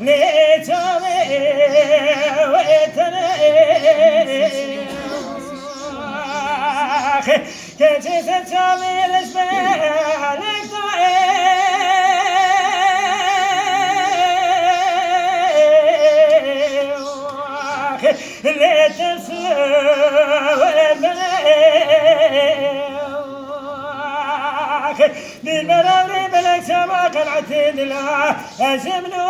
نتامي وتناخ كجيت تامي لسبالك ضعيف لا تسوى الملاك بالمراري بلك سما قلعتين لا أزمنو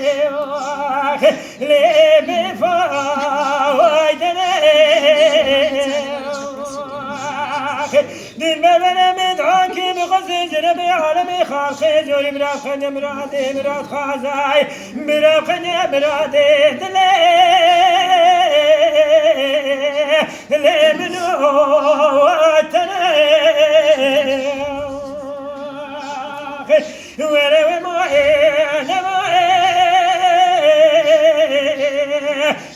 تنايك لي بفايدنا بالمبنى مدعوك بغزي جنبي عالمي خالقي جوري براقني مرادي مراد خازاي براقني مرادي دلي منو تناخ ولو معين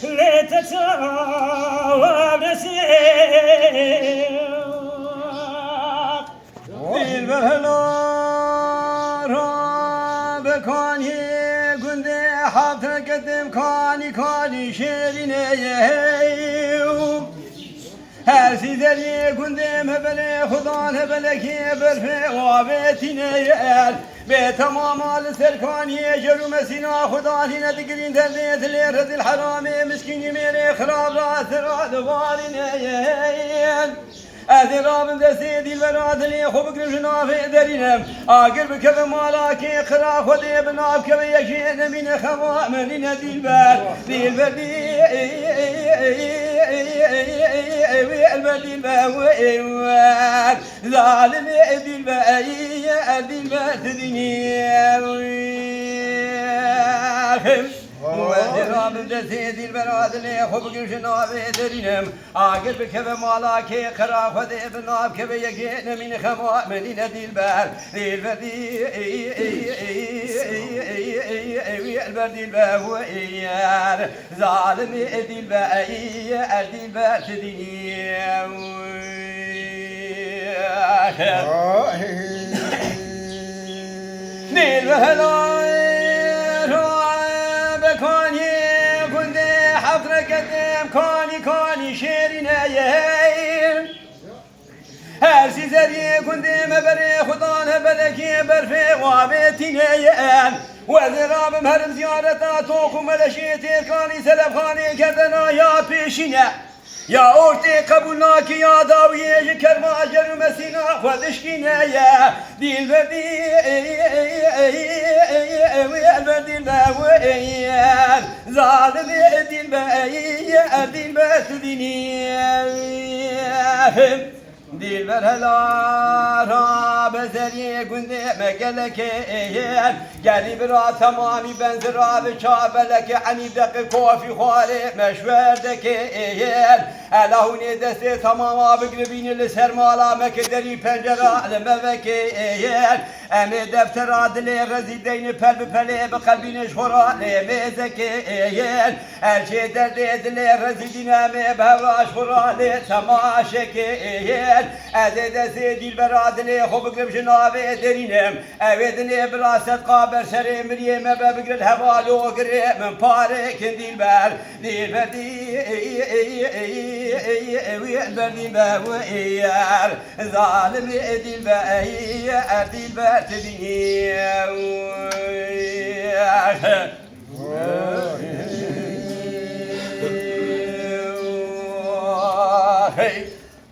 لا تتصاب نسيق بالبهلار بكوني قندي حاضر قدم كاني شيرين يهيو هاسي ذري قندم هبلي خضان هبلكي برفي وابيتين يهل بتمام السركان يجرو مسينا خضان هنا تقرين تليت ليرد الحرامي مسكين ميري خراب راس راد والين يهيل أذراب دسيدي البراد اللي خوبك نجنافي درينم أقرب كذا مالاكي خراف ودي بناب كذا يشين من خوا من ندي البر دي البردي البردي البر ظالم دي البر تديني وذراب دسيدي البراد اللي خوبك نجنافي درينم أقرب كذا مالاكي خراف ودي بناب كذا يشين من خوا من ندي البر دي البردي البردي البوير ظالم ادي الباء تديني نيل بهلاير بكوني كنت حفر قدم كاني شيرنا يهيل هرسي زري كنت مبري خضان بلكي برفي وابيتين يهيل وذراب مهرم زيارة توق ملشيتي كاني سلف خاني كذنا يا بيشنا يا أورتي قبولناك يا داوية كرما أجر مسينا خذشكينا يا دي البردي البردي البوير ظالم دي البات ديني دي البرهلار بزري قندي مقلك ايهل قريب را تمامي بنزرا بشابلك عني دق كوفي خوالي مشوردك ايهل الهوني دستي تماما بقربين لسر مالا مكدري پنجرا لمبك ايهل امي دفتر عدلي رزيدين پل بپلي بقلبين شخورا لميزك ايهل الشي دردي دلي رزيدين امي بهوراش خورا لتماشك ايهل أزيد سيدي البراد اللي خوب قرب جنابي درينم أودني براست قابر سري مريم ببقر الهوال وقرب من بارك دي البر دي البردي البردي بوير ظالم دي البر تدي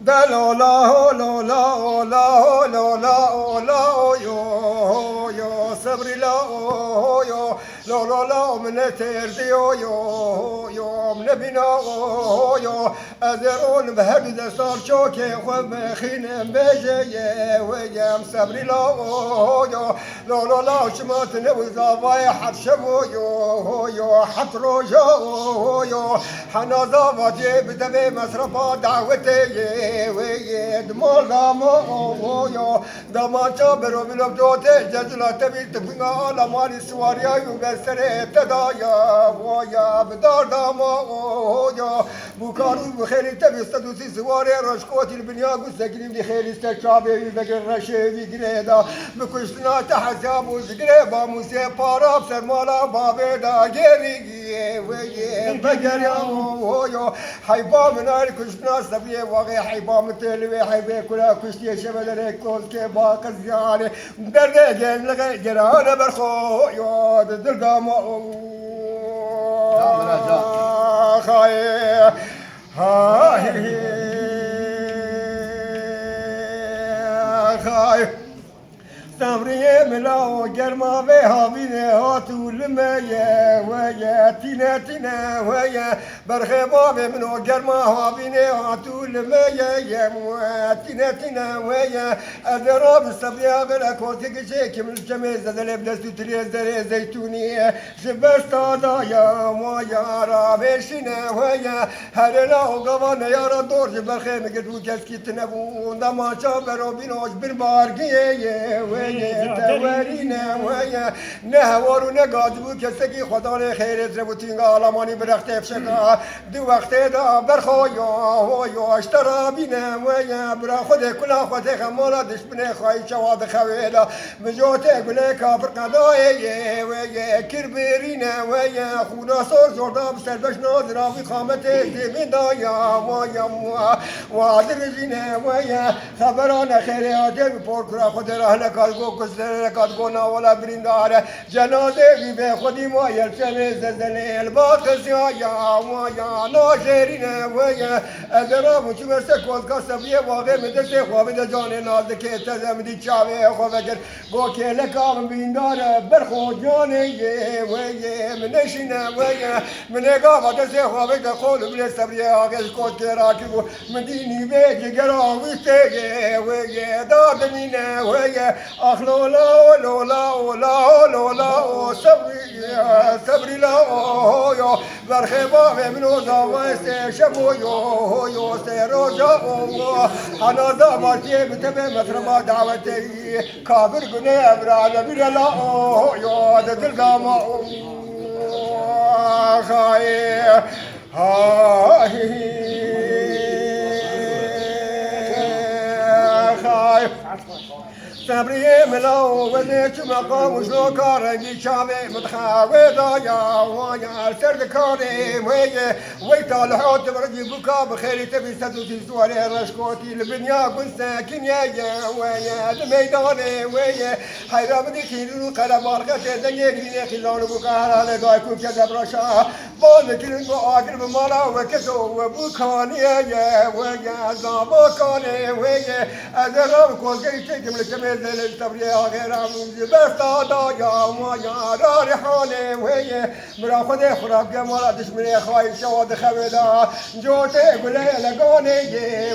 دا لا لا لا لا لا لا لا لا يو صبري لا يو لا لا لا من تردي يو من بنا يو أزرون بهد دستار شوكي خب خين بيجي ويام صبري لا يو لا لا لا شمات نوزا باي حد شبو يو حطرو يو حنازا واجب دبي مصرفا دعوتي ويد مولا مويا دمانچا برو بلوب دوته جزلا تبي تبنا على مالي سواريا يوبس سر تدایا ویا بدار دامایا بوکارو بخیلی تبستد و سی سواره رشکوتی البنیا گستگریم دی خیلی استشابه بگر رشوی گریدا بکشتنا تحساب و زگره با موسی پاراب سرمالا بابه دا گریگیه ویه بگر یا ویا حیبا منار کشتنا سبیه واقع حیبا متلوی حیبه کلا کشتی شبه کوز که با قزیانه درده گل لگه گرانه برخو یاد دردام خای خای سمریه ملاو گرما و هاوینه هاتو لمیه ویه تینه تینه ویه برخه باب منو گرما هاوینه هاتو لمیه تینه تینه ویه ادراب سبیا غلا کوتی کشه کمل جمع زدل بدستو تریز در زیتونیه شبستا دایا مویا را بشینه ویه هر لاو گوانه یارا دور برخه مگدو کسکی تنبون دماچا برو بینوش بر بارگیه تورینه ویا نهوارو نگاد بو کسی خدا ر خیرت رو تینگ آلمانی برخت افشکا دو وقت دا برخویا ویا اشترا بینه ویا برا خود کلا خود خمالا دشمن خواهی شواد خویلا بجوت گله کافر قضای ویا کربرینه ویا خونا سر زردا بسر بش نازرا وی خامت زمین دایا ویا وادر زینه ویا خبران خیریات بپور کرا خود راه نکال کسر کات گونا ولا بریندار جنازه بی به خودی ما یلچن زلزله الباقی یا ما یا ناجرینه و یا ادرا مچ مرس کوز کا سبیه واقع مدرسه خواب د جان ناز که تزم دی چاوه خو وگر گو که لکام بیندار برخو جان یه و یه منشینه و یا منگا واسه خواب د خول بل سبیه آگل کوت که راکو مدینی به جگرا وسته و یه دادنینه و یا لولا لولا لولا لولا صبري لا يو برخبا منو زواست شبو يو سيروجا انا دامتي بتبه مطربا دعوتي كابر غني ابرا بلا يو دل داما خاي خاي صبریه ملاو ولی چه مقام وشلو کارنگی شامه متخاوه دایا وایا سرد کاری وی طالحات برجی بکا بخیری تبی ستوتی سواری رشکوتی لبنیا کن ساکن ویا دمیدانه وی حیرام دیکی رو قربارقت دنگی گرینه خیزان بکا هرانه گای کوب که دبراشا بان کلن با آگر بمالا و کسو و بکانیه ویا زابا کانه ویا از رام کوزگی چکم لکمه زل تبریه غیرم بستا دایا ما یا ریحانه ویه مرا خود خراب جمالا دشمنی خواهی شواد خویدا جوته گله لگانه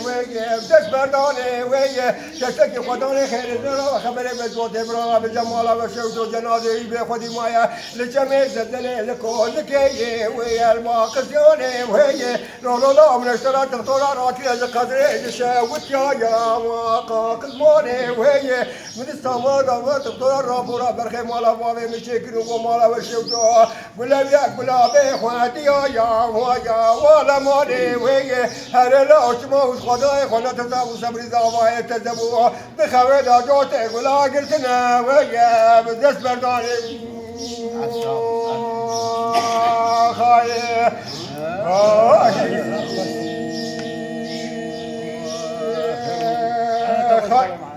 ویه دست بردانه ویه کسی که خدا خیر زرا خبره به جوته برا به جمالا و شوت و جنازه ای به خودی مایا لچمه زدل لکوز که ویه الماقسیانه ویه لولا من اشترا تختورا راکی از قدره شوت یا واقع مانه ویه من استمار دامات تختورا رابورا برخه مالا واوه میشه کنو مالا و شوتو گلابیک گلابه خواهدی یا والا مانه ویه هر لاشما و خدای خانه تزابو سبری زاواه تزابو بخواه دا جوته گلا گرتنه ویه بدست بردانه خواهی خواهی